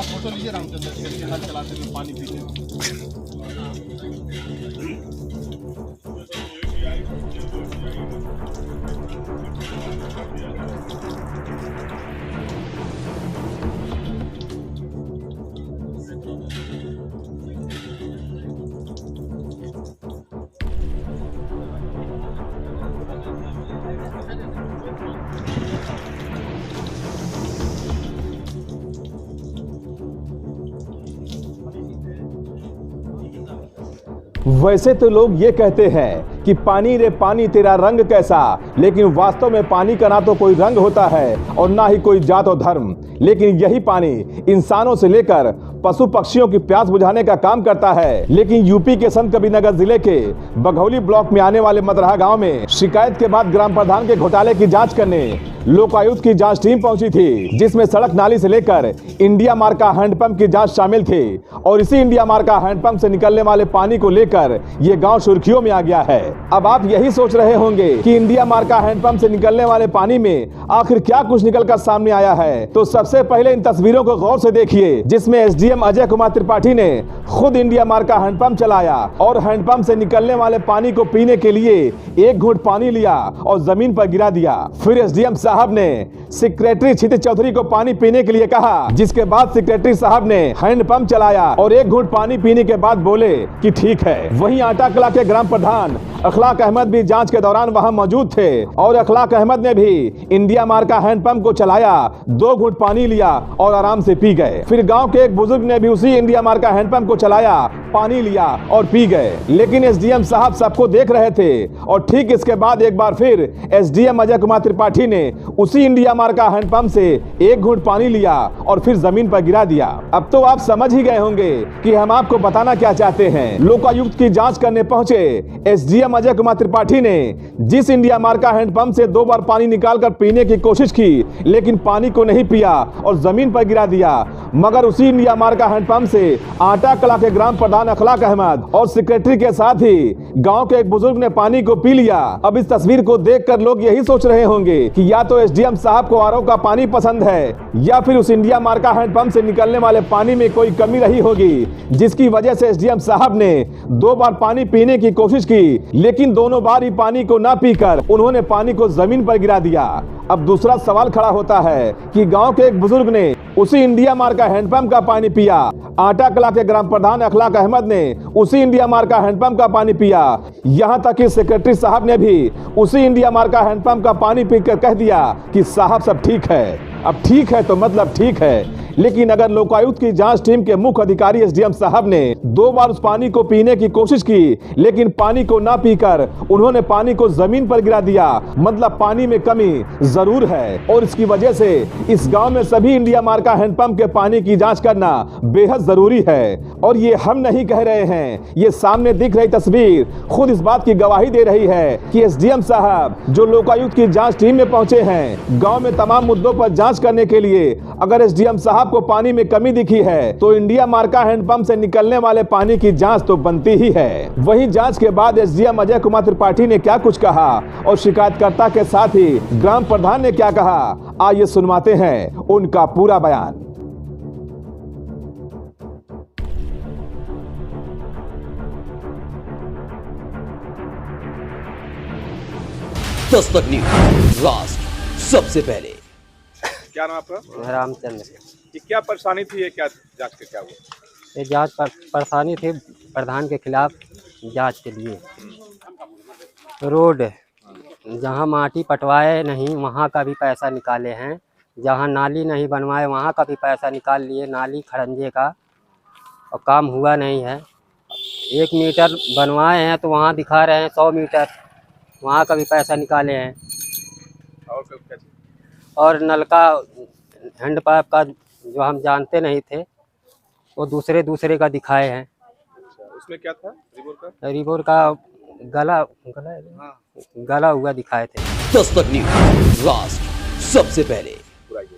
का फोटो लीजिए रामचंद्र जी के नल चलाते हुए पानी पीते। वैसे तो लोग ये कहते हैं कि पानी रे पानी तेरा रंग कैसा, लेकिन वास्तव में पानी का ना तो कोई रंग होता है और ना ही कोई जात और धर्म। लेकिन यही पानी इंसानों से लेकर पशु पक्षियों की प्यास बुझाने का काम करता है। लेकिन यूपी के संत कबीरनगर जिले के बघौली ब्लॉक में आने वाले मदरहा गांव में शिकायत के बाद ग्राम प्रधान के घोटाले की जांच करने लोकायुक्त की जांच टीम पहुंची थी, जिसमें सड़क नाली से लेकर इंडिया मार्का हैंडपंप की जांच शामिल थी। और इसी इंडिया मार्का हैंडपंप से निकलने वाले पानी को लेकर ये गांव सुर्खियों में आ गया है। अब आप यही सोच रहे होंगे कि इंडिया मार्का हैंडपंप से निकलने वाले पानी में आखिर क्या कुछ निकलकर सामने आया है। तो सबसे पहले इन तस्वीरों को गौर से देखिए, जिसमें एसडीएम अजय कुमार त्रिपाठी ने खुद इंडिया मार्का हैंडपंप चलाया और हैंडपंप से निकलने वाले पानी को पीने के लिए एक घूंट पानी लिया और जमीन पर गिरा दिया। फिर एसडीएम साहब ने सेक्रेटरी क्षितिज चौधरी को पानी पीने के लिए कहा, जिसके बाद सेक्रेटरी साहब ने हैंडपंप चलाया और एक घूंट पानी पीने के बाद बोले कि ठीक है। वहीं आटा कला के ग्राम प्रधान अखलाक अहमद भी जांच के दौरान वहां मौजूद थे और अखलाक अहमद ने भी इंडिया मार्का हैंडपंप को चलाया, 2 घूंट पानी लिया और आराम से पी गए। फिर गांव के एक बुजुर्ग ने भी उसी इंडिया मार्का हैंडपंप को चलाया, पानी लिया और पी गए। लेकिन एसडीएम साहब सबको देख रहे थे और ठीक इसके बाद एक बार फिर एसडीएम अजय कुमार त्रिपाठी ने उसी इंडिया मार्का हैंडपंप से एक घूंट पानी लिया और फिर जमीन पर गिरा दिया। अब तो आप समझ ही गए होंगे कि हम आपको बताना क्या चाहते हैं। लोकायुक्त की जांच करने पहुंचे एसडीएम अजय कुमार त्रिपाठी ने जिस इंडिया मार्का हैंडपंप से 2 बार पानी निकालकर पीने की कोशिश की, लेकिन पानी को नहीं पिया और जमीन पर गिरा दिया, मगर उसी इंडिया मार्का हैंडपंप से आटा कला के ग्राम प्रधान अखलाक अहमद और सेक्रेटरी के साथ ही गांव के एक बुजुर्ग ने पानी को पी लिया। अब इस तस्वीर को देखकर लोग यही सोच रहे होंगे कि या तो एसडीएम साहब को आरओ का पानी पसंद है या फिर उस इंडिया मार्का हैंडपंप से निकलने वाले पानी में कोई कमी रही होगी, जिसकी वजह से एसडीएम साहब ने 2 बार पानी पीने की कोशिश की, लेकिन दोनों बार ही पानी को ना पीकर उन्होंने पानी को जमीन पर गिरा दिया। अब दूसरा सवाल खड़ा होता है कि गांव के एक बुजुर्ग ने उसी इंडिया मार्का हैंडपंप का पानी पिया, आटा कला के ग्राम प्रधान अखलाक अहमद ने उसी इंडिया मार्का हैंडपंप का पानी पिया, यहां तक कि सेक्रेटरी साहब ने भी उसी इंडिया मार्का हैंडपंप का पानी पीकर कह दिया कि साहब सब ठीक है। अब ठीक है तो मतलब ठीक है, लेकिन अगर लोकायुक्त की जांच टीम के मुख्य अधिकारी एसडीएम साहब ने 2 बार उस पानी को पीने की कोशिश की, लेकिन पानी को ना पीकर उन्होंने पानी को जमीन पर गिरा दिया, मतलब पानी में कमी जरूर है। और इसकी वजह से इस गांव में सभी इंडिया मार्का हैंडपंप के पानी की जांच करना बेहद जरूरी है। और ये हम नहीं कह रहे हैं, ये सामने दिख रही तस्वीर खुद इस बात की गवाही दे रही है कि एसडीएम साहब जो लोकायुक्त की जांच टीम में पहुंचे हैं गांव में तमाम मुद्दों पर जांच करने के लिए, अगर एसडीएम साहब को पानी में कमी दिखी है तो इंडिया मार्का हैंडपंप से निकलने वाले पानी की जांच तो बनती ही है। वहीं जांच के बाद एसडीएम अजय कुमार त्रिपाठी ने क्या कुछ कहा और शिकायतकर्ता के साथ ही ग्राम प्रधान ने क्या कहा, आइए सुनवाते हैं उनका पूरा बयान। दस्तक न्यूज, राष्ट्र सबसे पहले। क्या नाम आपका? रामचंद्र। ये क्या परेशानी थी, ये क्या जांच के क्या हुआ? ये जांच परेशानी थी प्रधान के खिलाफ जांच के लिए। रोड जहां माटी पटवाए नहीं वहां का भी पैसा निकाले हैं, जहां नाली नहीं बनवाए वहां का भी पैसा निकाल लिए, नाली खड़ंजे का, और काम हुआ नहीं है। 1 मीटर बनवाए हैं तो वहां दिखा रहे हैं 100 मीटर, वहां का भी पैसा निकाले हैं। और नलका हैंडपंप का जो हम जानते नहीं थे वो दूसरे का दिखाए हैं। उसमें क्या था? रिबोर का गला हुआ दिखाए थे। दस्तक न्यूज, राष्ट्र सबसे पहले।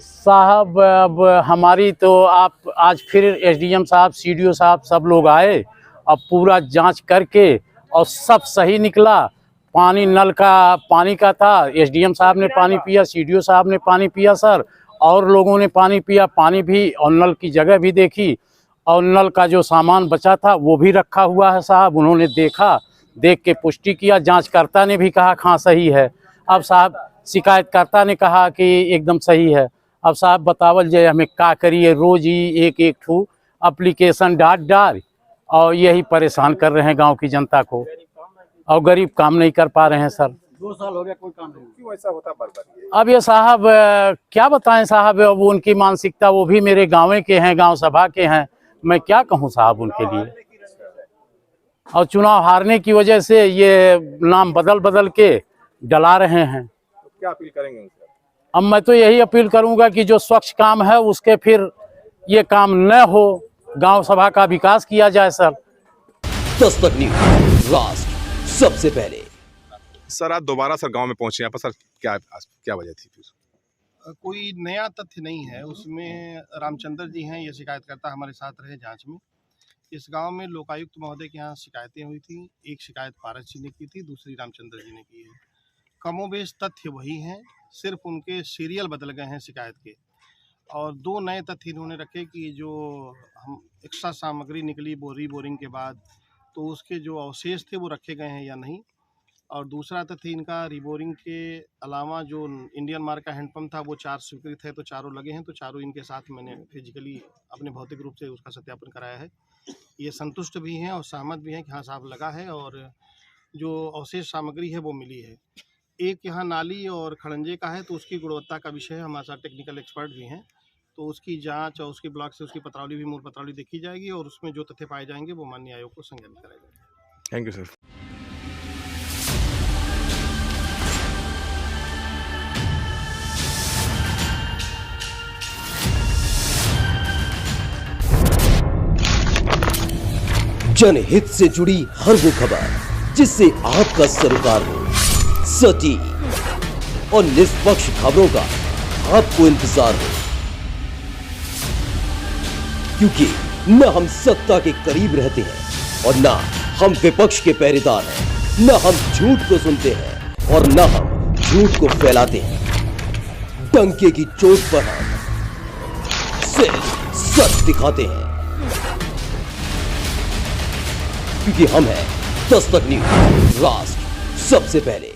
साहब अब हमारी तो आप आज फिर एसडीएम साहब, सीडीओ साहब सब लोग आए, अब पूरा जांच करके और सब सही निकला। पानी नल का पानी का था, एसडीएम साहब ने पानी पिया, सीडीओ साहब ने पानी पिया सर, और लोगों ने पानी पिया, पानी भी और नल की जगह भी देखी, और नल का जो सामान बचा था वो भी रखा हुआ है साहब। उन्होंने देखा, देख के पुष्टि किया, जांचकर्ता ने भी कहा हाँ सही है। अब साहब शिकायतकर्ता ने कहा कि एकदम सही है। अब साहब बतावल जाए हमें क्या करिए, रोज ही एक एक ठू एप्लीकेशन डाल और यही परेशान कर रहे हैं गांव की जनता को, और गरीब काम नहीं कर पा रहे हैं सर। 2 साल हो गया कोई काम नहीं। क्यों ऐसा होता बार बार? अब ये साहब क्या बताएं साहब, वो उनकी मानसिकता, वो भी मेरे गाँव के हैं, गांव सभा के हैं, मैं क्या कहूँ साहब उनके लिए। और चुनाव हारने की वजह से ये नाम बदल बदल के डला रहे हैं। तो क्या अपील करेंगे उनसे? अब मैं तो यही अपील करूंगा कि जो स्वच्छ काम है उसके फिर ये काम न हो, गांव सभा का विकास किया जाए सर। दस्तक न्यूज, राष्ट्र सबसे पहले। सर आप दोबारा सर गांव में पहुंचे यहाँ पर, सर क्या वजह थी फिर? कोई नया तथ्य नहीं है उसमें। रामचंद्र जी हैं, ये शिकायतकर्ता हमारे साथ रहे जांच में। इस गांव में लोकायुक्त महोदय के यहाँ शिकायतें हुई थी। एक शिकायत पारस जी ने की थी, दूसरी रामचंद्र जी ने की है। कमोबेश तथ्य वही हैं, सिर्फ उनके सीरियल बदल गए हैं शिकायत के। और 2 नए तथ्य इन्होंने रखे कि जो हम एक्स्ट्रा सामग्री निकली बोरिंग के बाद, तो उसके जो अवशेष थे वो रखे गए हैं या नहीं। और दूसरा तथ्य इनका रिबोरिंग के अलावा जो इंडियन मार्क का हैंडपम्प था वो 4 स्वीकृत है, तो चारों लगे हैं, तो चारों इनके साथ मैंने फिजिकली अपने भौतिक रूप से उसका सत्यापन कराया है। ये संतुष्ट भी हैं और सहमत भी हैं कि हाँ साहब लगा है, और जो अवशेष सामग्री है वो मिली है। एक यहाँ नाली और खड़ंजे का है, तो उसकी गुणवत्ता का विषय है, हमारे साथ टेक्निकल एक्सपर्ट भी हैं, तो उसकी जांच और उसके ब्लॉक से उसकी पत्रावली भी, मूल पत्रावली देखी जाएगी, और उसमें जो तथ्य पाए जाएंगे वो माननीय आयोग को संज्ञान कराया जाएगा। Thank you sir. जनहित से जुड़ी हर वो खबर जिससे आपका सरोकार हो, सटीक और निष्पक्ष खबरों का आपको इंतजार हो, क्योंकि न हम सत्ता के करीब रहते हैं और न हम विपक्ष के पहरेदार हैं, न हम झूठ को सुनते हैं और न हम झूठ को फैलाते हैं। डंके की चोट पर हम सिर्फ सच दिखाते हैं, क्योंकि हम हैं दस्तक न्यूज, राष्ट्र सबसे पहले।